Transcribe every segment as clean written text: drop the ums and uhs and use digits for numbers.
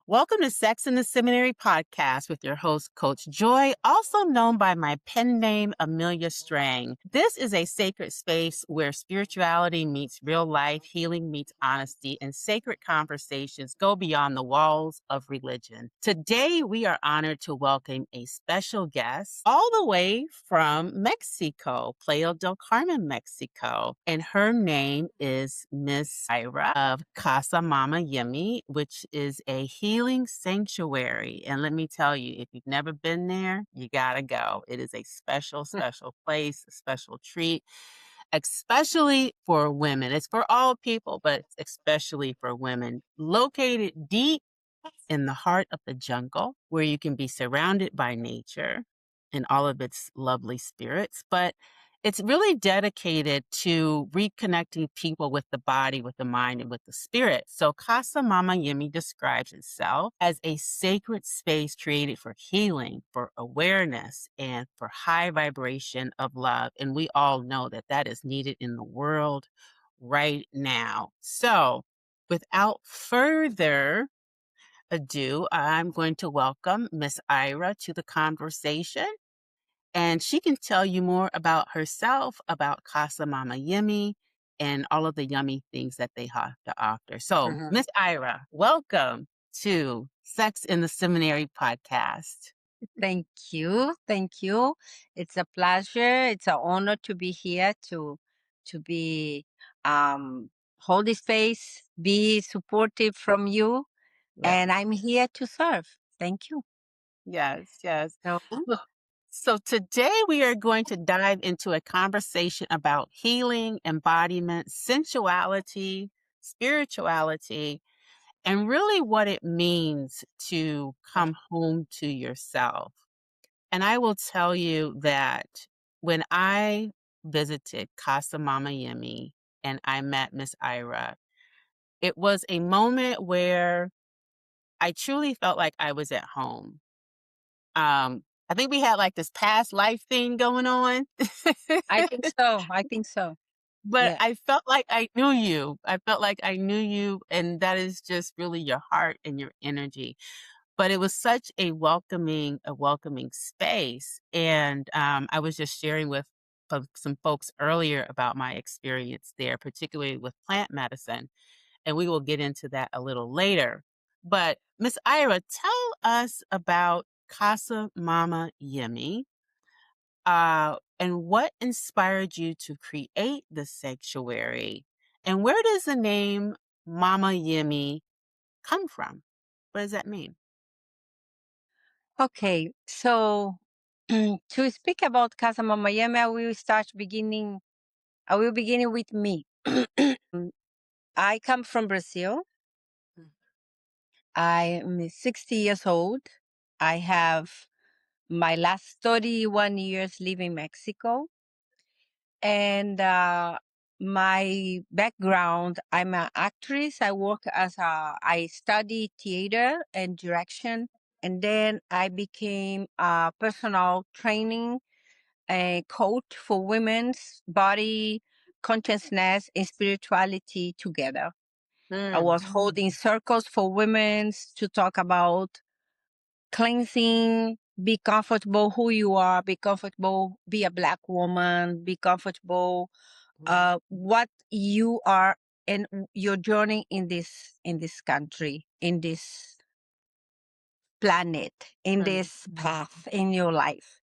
Welcome to Sex in the Seminary Podcast with your host, Coach Joy, also known by my pen name, Amelia Strang. This is a sacred space where spirituality meets real life, healing meets honesty, and sacred conversations go beyond the walls of religion. Today, we are honored to welcome a special guest all the way from Mexico, Playa del Carmen, Mexico. And her name is Miss Ira of Casa Yemi, which is a healing sanctuary. And let me tell you, if you've never been there, you gotta go. It is a special, special place, a special treat, especially for women. It's for all people, but especially for women. Located deep in the heart of the jungle, where you can be surrounded by nature and all of its lovely spirits. But it's really dedicated to reconnecting people with the body, with the mind, and with the spirit. So Casa Mama Yemi describes itself as a sacred space created for healing, for awareness, and for high vibration of love. And we all know that that is needed in the world right now. So without further ado, I'm going to welcome Miss Ira to the conversation. And she can tell you more about herself, about Casa Mama Yemi, and all of the yummy things that they have to offer. So, Miss Ira, welcome to Sex in the Seminary podcast. Thank you. Thank you. It's a pleasure. It's an honor to be here to be hold this space, be supportive from you, Yes, and I'm here to serve. Thank you. yes, yes. So, So today we are going to dive into a conversation about healing, embodiment, sensuality, spirituality, and really what it means to come home to yourself. And I will tell you that when I visited Casa Mama Yemi and I met Miss Ira, it was a moment where I truly felt like I was at home. I think we had like this past life thing going on. I think so. I think so. But Yeah. I felt like I knew you. I felt like I knew you, and that is just really your heart and your energy. But it was such a welcoming space. And I was just sharing with some folks earlier about my experience there, particularly with plant medicine. And we will get into that a little later. But Miss Ira, tell us about Casa Mama Yemi, and what inspired you to create the sanctuary? And where does the name Mama Yemi come from? What does that mean? Okay. So to speak about Casa Mama Yemi, I will begin with me. I come from Brazil. I'm 60 years old. I have my last 31 years living in Mexico. And my background, I'm an actress. I study theater and direction. And then I became a personal training coach for women's body, consciousness, and spirituality together. I was holding circles for women to talk about cleansing, be comfortable who you are, be comfortable, be a black woman, be comfortable, what you are and your journey in this country, in this planet, in this path in your life.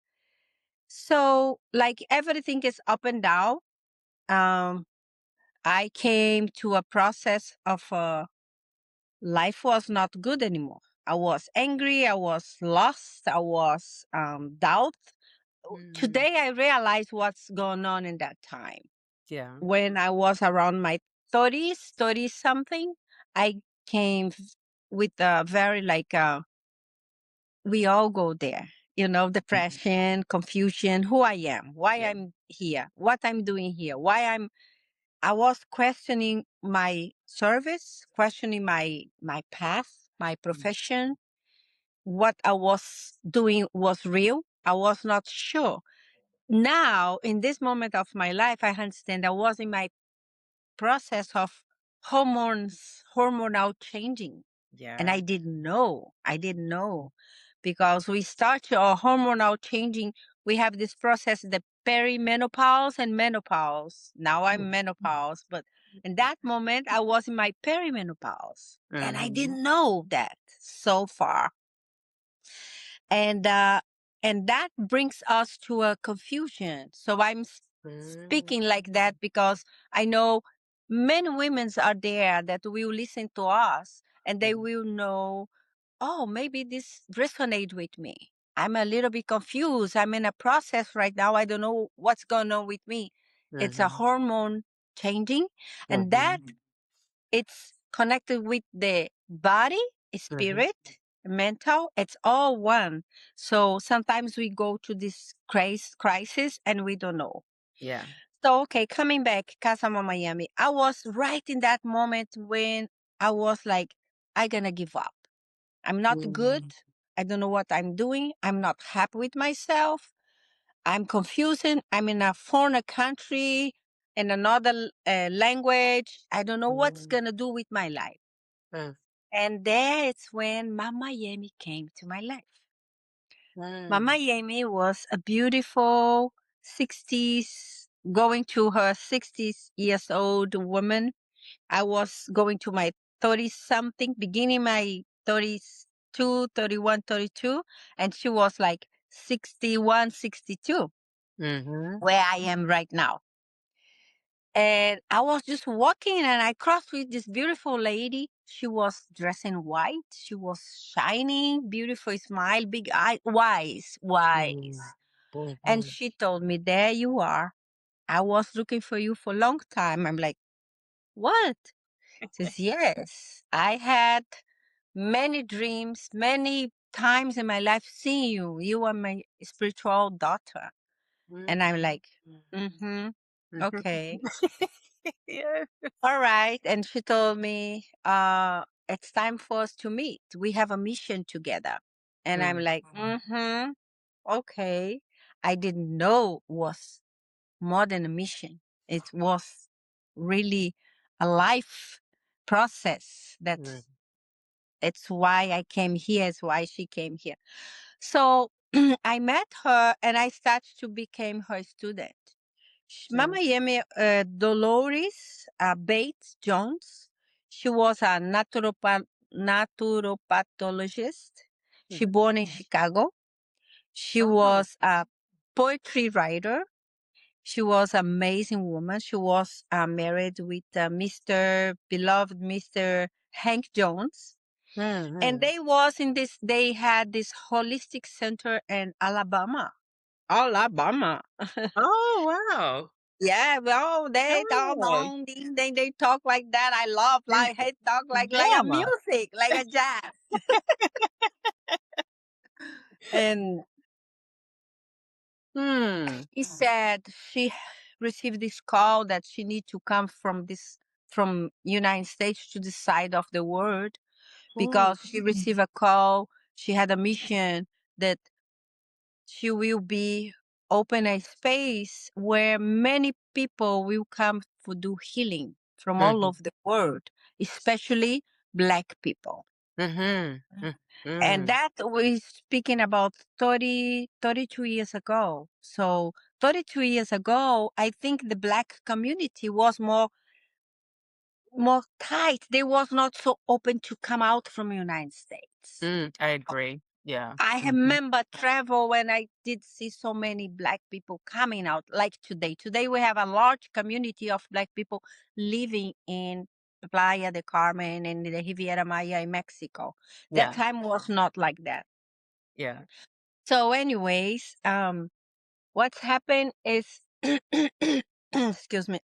So like everything is up and down. Um, I came to a process of life was not good anymore. I was angry. I was lost. I was doubt. Today, I realize what's going on in that time. Yeah. When I was around my 30s, 30 something, I came with a very we all go there, depression, confusion, who I am, why Yeah. I'm here, what I'm doing here, I was questioning my service, questioning my path, my profession, what I was doing was real. I was not sure. Now, in this moment of my life, I understand I was in my process of hormonal changing. And Yeah. I didn't know. I didn't know because we start our hormonal changing. We have this process, the perimenopause and menopause. Now I'm menopause, but in that moment I was in my perimenopause and I Mm-hmm. didn't know that so far. And that brings us to a confusion. So I'm speaking like that because I know many women are there that will listen to us and they will know, oh, maybe this resonates with me. I'm a little bit confused. I'm in a process right now. I don't know what's going on with me. It's a Mm-hmm. hormone changing, and that Mm-hmm. it's connected with the body, Mm-hmm. spirit, mental. It's all one. So sometimes we go to this crisis and we don't know. Yeah. So, okay, coming back, Casa Miami, I was right in that moment when I was like, I'm going to give up. I'm not good. Mm-hmm. I don't know what I'm doing. I'm not happy with myself. I'm confusing. I'm in a foreign country in another language. I don't know what's going to do with my life. Mm-hmm. And that's when Mama Yemi came to my life. Mama Yemi was a beautiful 60s, going to her 60s years old woman. I was going to my 30 something, beginning my 32, 31, 32, and she was like 61, 62, Mm-hmm. where I am right now. And I was just walking and I crossed with this beautiful lady. She was dressed in white. She was shining, beautiful smile, big eye, wise, wise. And Mm-hmm. she told me, there you are. I was looking for you for a long time. I'm like, what? Says, yes, I had many dreams, many times in my life seeing you. You are my spiritual daughter. And I'm like, mm-hmm, okay. Yeah. All right. And she told me, it's time for us to meet. We have a mission together. And I'm like, mm-hmm, okay. I didn't know it was more than a mission. It was really a life process. It's why I came here. It's why she came here. So I met her and I started to become her student. Mama Yemi Dolores Bates Jones. She was a naturopathologist. She born in Chicago. She Oh. was a poetry writer. She was an amazing woman. She was married with Mr. beloved Mr. Hank Jones. And Mm-hmm. they was in this, they had this holistic center in Alabama. Alabama. Oh, wow. Yeah, well, they all Oh, don't they talk like that. I love in like they talk like a Bama. music, like a jazz. And Hmm. she said she received this call that she need to come from United States to this side of the world Hmm. because she received a call. She had a mission that she will be open a space where many people will come to do healing from all Mm-hmm. over the world, especially Black people. Mm-hmm. And Mm-hmm. that we're speaking about 32 years ago. So 32 years ago, I think the Black community was more tight. They was not so open to come out from United States. I agree. Yeah. I Mm-hmm. remember travel when I did see so many Black people coming out, like today. Today we have a large community of Black people living in Playa de Carmen and the Riviera Maya in Mexico. That Yeah. time was not like that. Yeah. So, anyways, what's happened is, excuse me,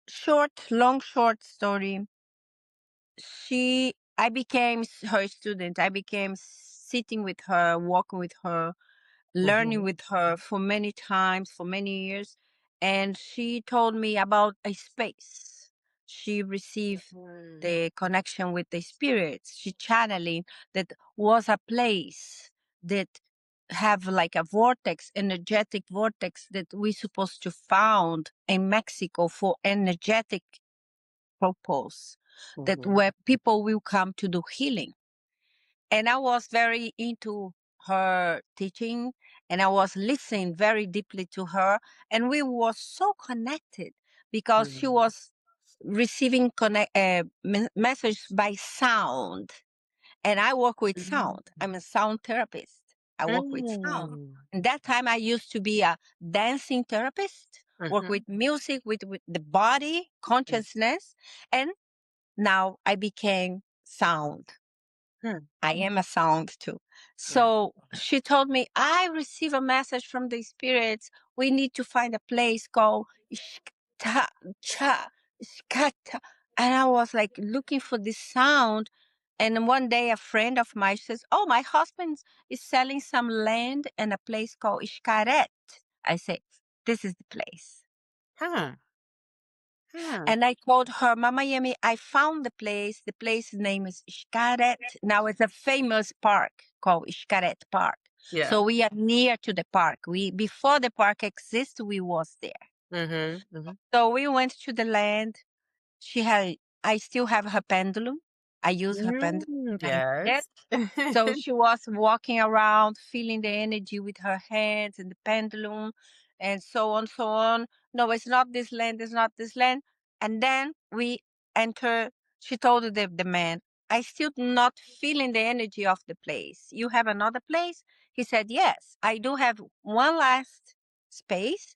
short story. I became her student. I became sitting with her, walking with her, learning Mm-hmm. with her for many times, for many years. And she told me about a space. She received the connection with the spirits. She channeling that was a place that have like a vortex, energetic vortex that we supposed to found in Mexico for energetic purpose, that Mhm. where people will come to do healing. And I was very into her teaching, and I was listening very deeply to her, and we were so connected because she Mhm. was receiving messages by sound, and I work with Mhm. sound. I'm a sound therapist. I work with sound. Mm. And that time I used to be a dancing therapist, work Mhm. with music, with the body, Mm. consciousness, and now I became sound. Hmm. I am a sound too. Yeah. So she told me, I receive a message from the spirits. We need to find a place called Ishkata, Cha, Ishkata. And I was like looking for this sound. And one day a friend of mine says, oh, my husband is selling some land in a place called Ishkaret. I say, this is the place. Huh. Huh. And I told her, Mama Yemi, I found the place. The place name is Ishkaret. Now it's a famous park called Ishkaret Park. Yeah. So we are near to the park. We before the park exists, we was there. Mhm. Mhm. So we went to the land. She had I still have her pendulum. I use her pendulum. I did. Yes. So she was walking around, feeling the energy with her hands and the pendulum, and so on, so on. No, it's not this land, it's not this land. And then we enter. She told the man, I still not feeling the energy of the place. You have another place? He said, yes, I do have one last space.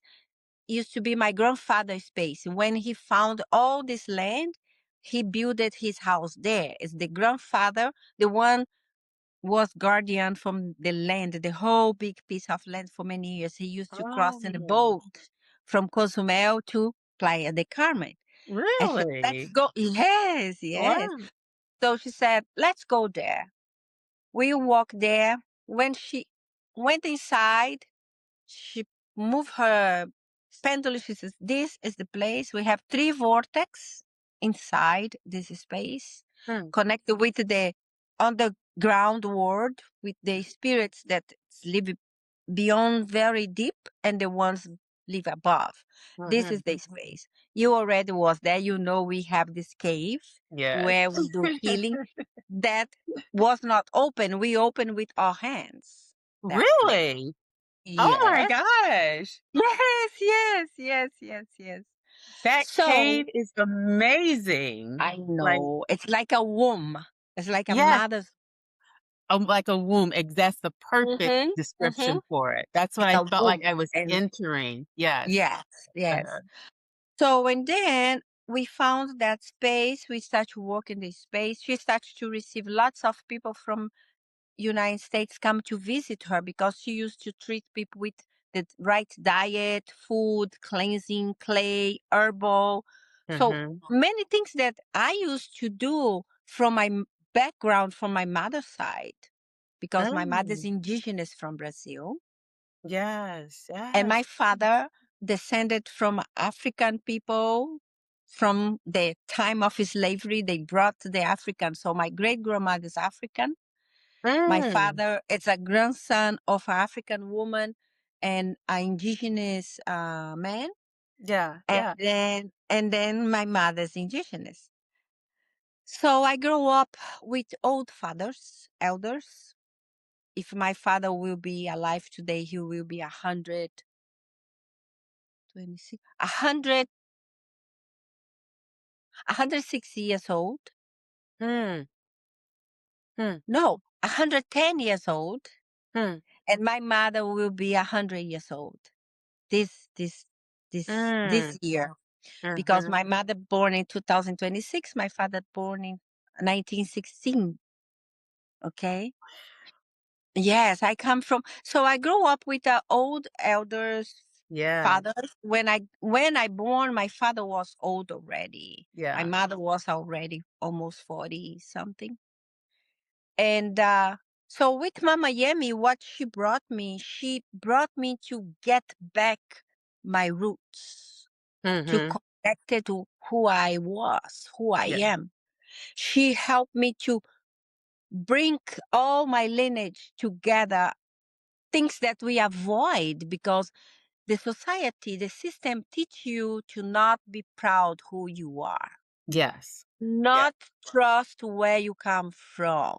Used to be my grandfather's space. When he found all this land, he built his house there. It's the grandfather, the one was guardian from the land, the whole big piece of land for many years. He used to cross in a Oh, boat from Cozumel to Playa de Carmen. And she said, let's really? go. Yes, yes. Wow. So she said, let's go there. We walked there. When she went inside, she moved her pendulum. She says, this is the place. We have three vortex inside this space, Hmm. connected with the underground world, with the spirits that live beyond very deep and the ones live above. This is Mhm. the space. You already was there. You know we have this cave Yes. where we do healing that was not open. We open with our hands that place. Really? Oh my Yes. gosh. Yes, yes, yes, yes, yes. That cave So is amazing. I Like, know it's like a womb. It's like a yes, mother's. like a womb. That's the perfect Mm-hmm. Mm-hmm. description for it. That's what It's I a felt like womb. I was And entering. Yes. yes, yes. Uh, So and then we found that space. We started to work in this space. She started to receive lots of people from United States come to visit her because she used to treat people with the right diet, food, cleansing, clay, herbal. So mhm. many things that I used to do from my background from my mother's side because my mother's Mm. indigenous from Brazil Yes. and my Yes. father descended from African people from the time of slavery. They brought the African. So my great grandmother is African. My Mm. father is a grandson of an African woman and an indigenous man. Yeah. And Yeah. then my mother's indigenous. So I grew up with old fathers, elders. If my father will be alive today, he will be 126, 106 years old. Hmm. Hmm. No, 110 years old. Hmm. And my mother will be 100 years old. This, this, this Mm. year. Because Mhm. my mother born in 2026, my father born in 1916. Okay. Yes, I come from. So I grew up with the old elders, Yeah. fathers. When I born, my father was old already. My Yeah. mother was already almost 40 something. And so with Mama Yemi, what she brought me to get back my roots, to Mhm. connect it to who I was, who I Yeah. am. She helped me to bring all my lineage together, things that we avoid because the society, the system teach you to not be proud who you are. Yes. Yeah. not trust where you come from,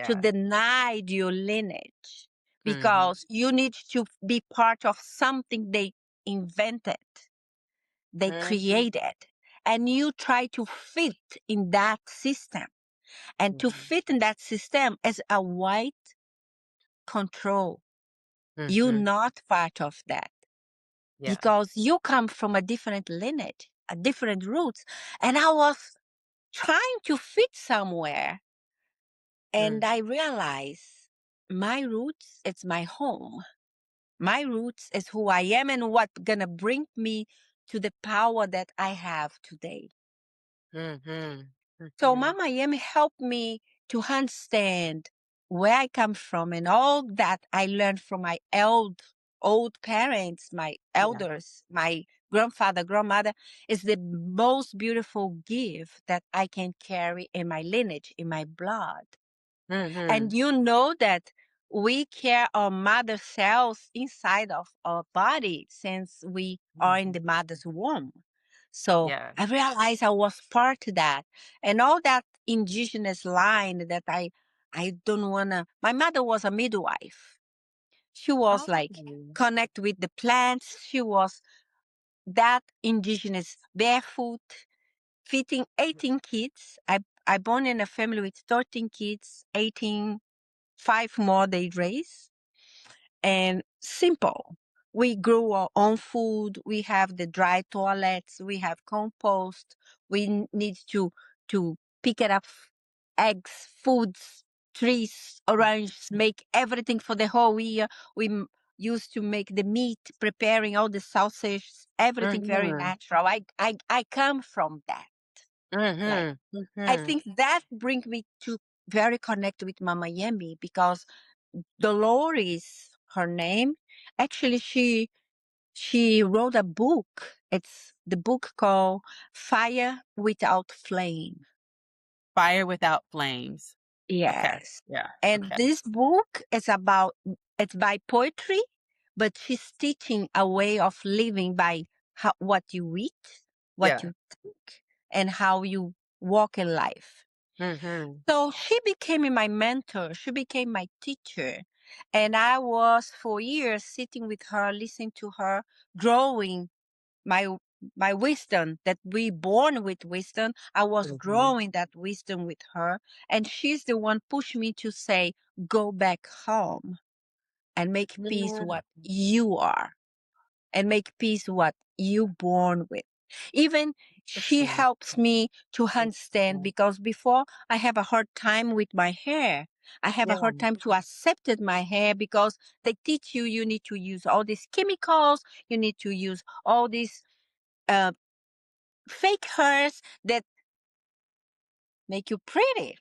to Yeah. deny your lineage, Mhm. because you need to be part of something they invented, they Mhm. created, and you try to fit in that system. And to Mhm. fit in that system as a white control, you're Mhm. not part of that Yeah. because you come from a different lineage, a different roots. And I was trying to fit somewhere. And Mm. I realized my roots, it's my home. My roots is who I am and what gonna bring me to the power that I have today. Mhm. So Mhm. Mama Yemi helped me to understand where I come from and all that I learned from my old parents, my Yeah. elders, my grandfather, grandmother, is the most beautiful gift that I can carry in my lineage, in my blood. And Mhm. you know that we carry our mother cells inside of our body since we are in Mhm. the mother's womb. So Yeah. I realized I was part of that. And all that indigenous line that I don't wanna, my mother was a midwife. She was like Oh. connect with the plants. She was that indigenous barefoot, feeding 18 kids. I born in a family with 13 kids, 18, 5 more they raise, and simple. We grow our own food. We have the dry toilets. We have compost. Need to pick it up, eggs, foods, trees, oranges, make everything for the whole year. Used to make the meat, preparing all the sausage, everything very Mhm. natural. I come from that. Like Mhm. I Mhm. think that brings me to very connect with Mama Yemi because Dolores, her name, actually she wrote a book. It's the book called Fire Without Flame. Fire without flames. Okay. Yes. Yeah. And Okay. this book is about, it's by poetry, but she's teaching a way of living by what you eat, what Yeah. you think, and how you walk in life. Mhm. So she became my mentor. She became my teacher. And I was for years sitting with her, listening to her, growing my my wisdom that we born with wisdom. I was Mhm. growing that wisdom with her. And she's the one pushed me to say, go back home and make peace Mhm. what you are and make peace what you born with. Even she Interesting. helps me to understand Interesting. because before I have a hard time with my hair. I have a Yeah. hard time to accept it, my hair because they teach you need to use all these chemicals, you need to use all these uh, fake hairs that make you pretty.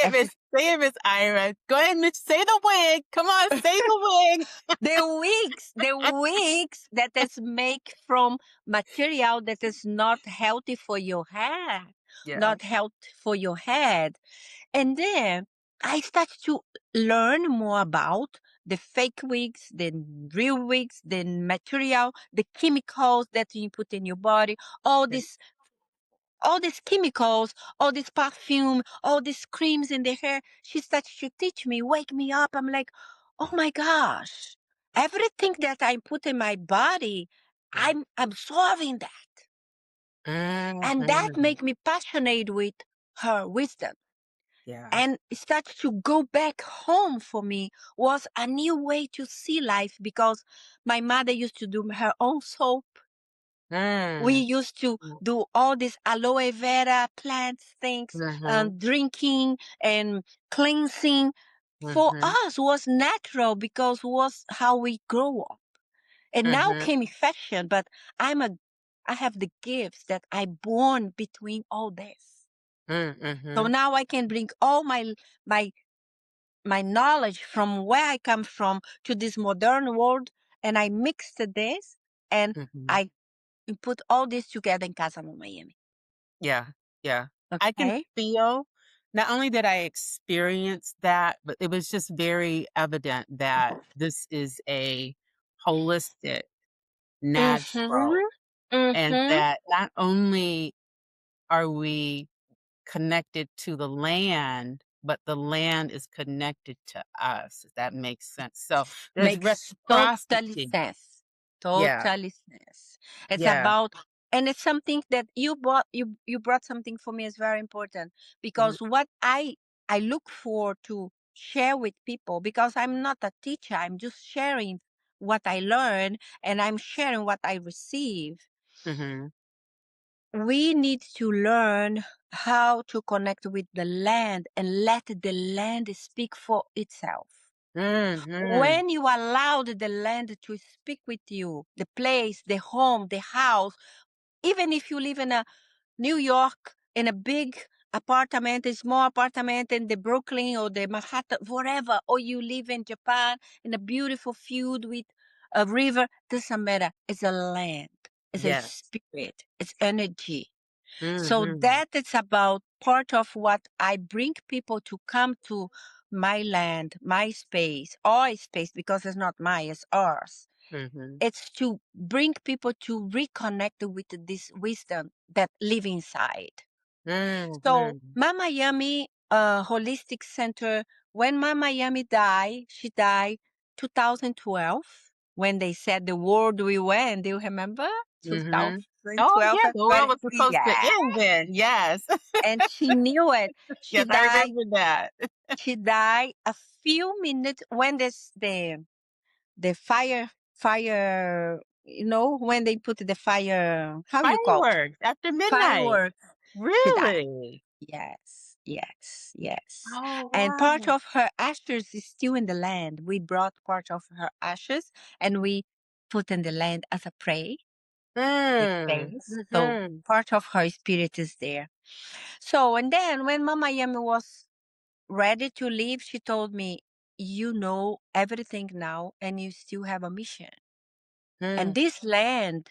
As if Say it, Miss Ira. Go ahead, Miss. Say the wig. Come on, say the wig. the wigs that is made from material that is not healthy for your hair, Yeah. not healthy for your head. And then I started to learn more about the fake wigs, the real wigs, the material, the chemicals that you put in your body, all Yeah. this all these chemicals, all this perfume, all these creams in the hair. She started to teach me, wake me up. I'm like, oh my gosh, everything that I put in my body, Yeah. I'm absorbing that. And that Mhm. make me passionate with her wisdom. Yeah. And start to go back home for me was a new way to see life because my mother used to do her own soap. We Mm. used to do all these aloe vera plants things, Mhm. drinking and cleansing. For Mhm. us was natural because was how we grow up. And now Mhm. came fashion, but I'm a I have the gifts that I born between all this. So Mhm. now I can bring all my my knowledge from where I come from to this modern world, and I mixed this and Mhm. I put all this together in Casa Miami. Yeah. Yeah. I can Okay. feel not only that I experienced that, but it was just very evident that this is a holistic, Mhm. natural, and Mhm. that not only are we connected to the land, but the land is connected to us, if that makes sense. So there's Makes totally reciprocity. sense. Yeah. Totally sense. It's Yeah. about, and it's something that you brought something for me is very important, Mhm. because what I look for to share with people, because I'm not a teacher, I'm just sharing what I learn, and I'm sharing what I receive. Mhm. We need to learn how to connect with the land and let the land speak for itself. Mhm. When you allowed the land to speak with you, the place, the home, the house, even if you live in a New York, in a big apartment, a small apartment in the Brooklyn or the Manhattan, wherever, or you live in Japan in a beautiful field with a river, doesn't matter. It's a land. It's a Yes. spirit. It's energy. So Mhm. that is about part of what I bring people to come to my land, my space, our space, because it's not mine, it's ours. Mhm. It's to bring people to reconnect with this wisdom that live inside. So Mhm. Mama Yami Holistic Center, when Mama Yami died, she died 2012, when they said the world will end. Do you remember? Mhm. Oh, 2012 yeah, is the when, world was supposed to yeah. end then. Yes. And she knew it. She Yes, I died. remember that. She died a few minutes when the fire. When they put the fire. How you call it? Fireworks after midnight. Fireworks. She died. Really? Yes, yes, yes. Oh, And part wow. of her ashes is still in the land. We brought part of her ashes and we put in the land as a prayer, the Mm. space. So Mhm. part of her spirit is there. So, and then when Mama Yemi was ready to leave, she told me, "You know everything now, and you still have a mission. And Mm. this land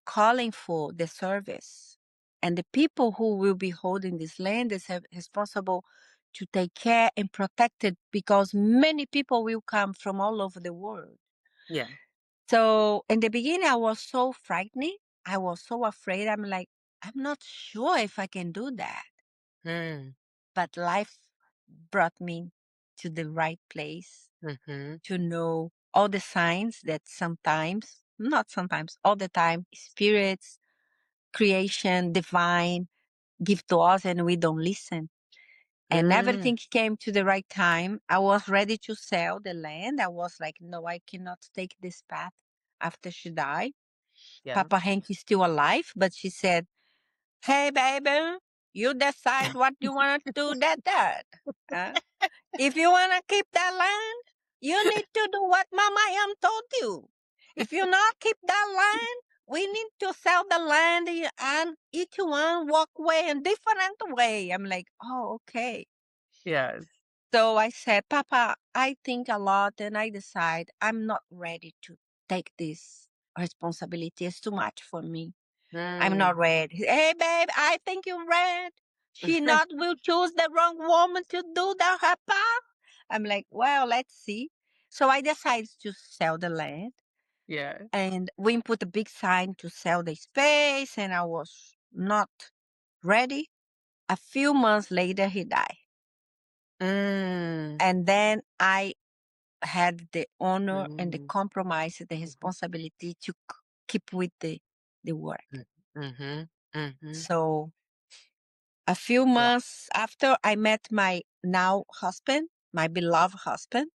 calling for the service. And the people who will be holding this land is responsible to take care and protect it, because many people will come from all over the world." Yeah. So in the beginning, I was so frightened. I was so afraid. I'm like, I'm not sure if I can do that. Mm. But life brought me to the right place Mhm. to know all the signs that sometimes, not sometimes, all the time, spirits, creation, divine give to us and we don't listen. And Mm. everything came to the right time. I was ready to sell the land. I was like, no, I cannot take this path after she died. Yeah. Papa Hank is still alive, but she said, hey, baby, you decide what you want to do that. Huh? If you want to keep that land, you need to do what Mama Yam told you. If you not keep that land, we need to sell the land and each one walk away in different way. I'm like, oh, okay. Yes. So I said, Papa, I think a lot and I decide I'm not ready to take this responsibility. It's too much for me. I'm not Mm. ready. Hey, babe, I think you're ready. She not will choose the wrong woman to do the her part. I'm like, well, let's see. So I decided to sell the land, Yeah. and we put a big sign to sell the space, and I was not ready. A few months later, he died. Mm. And then I had the honor and the Mm. compromise, the Mhm. responsibility to keep with the work. Mm. Mhm. Mhm. So a few Wow. months after, I met my now husband, my beloved husband,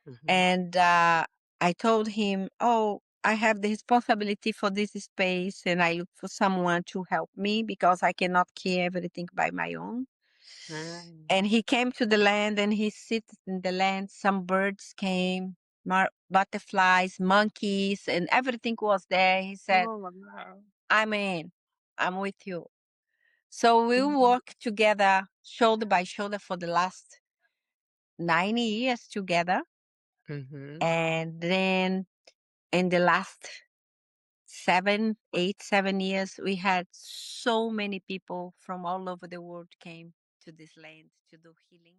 Mhm. and I told him, "Oh, I have the responsibility for this space, and I look for someone to help me because I cannot carry everything by my own." Mm. And he came to the land, and he sits in the land. Some birds came, butterflies, monkeys, and everything was there. He said, Oh, wow. "I'm in. I'm with you." So we Mhm. worked together shoulder by shoulder for the last 9 years together. Mhm. And then in the last 7 years, we had so many people from all over the world came to this land to do healing.